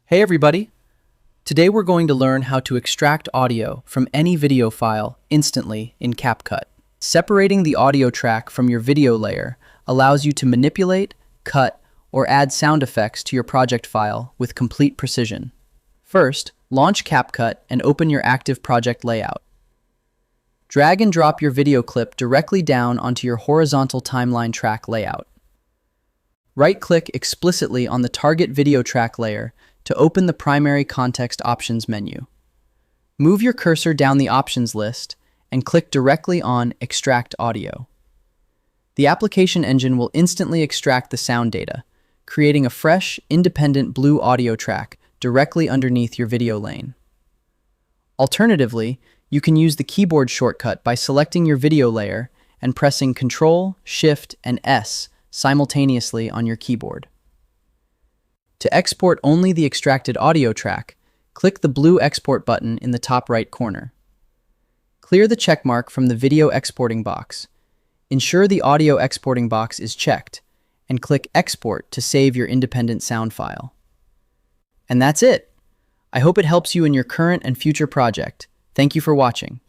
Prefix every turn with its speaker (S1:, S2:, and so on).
S1: Hey everybody! Today we're going to learn how to extract audio from any video file instantly in CapCut. Separating the audio track from your video layer allows you to manipulate, cut, or add sound effects to your project file with complete precision. First, launch CapCut and open your active project layout. Drag and drop your video clip directly down onto your horizontal timeline track layout. Right-click explicitly on the target video track layer to open the primary context options menu. Move your cursor down the options list and click directly on Extract Audio. The application engine will instantly extract the sound data, creating a fresh, independent blue audio track directly underneath your video lane. Alternatively, you can use the keyboard shortcut by selecting your video layer and pressing Ctrl, Shift, and S simultaneously on your keyboard. To export only the extracted audio track, click the blue Export button in the top right corner. Clear the checkmark from the video exporting box. Ensure the audio exporting box is checked, and click Export to save your independent sound file. And that's it! I hope it helps you in your current and future project. Thank you for watching.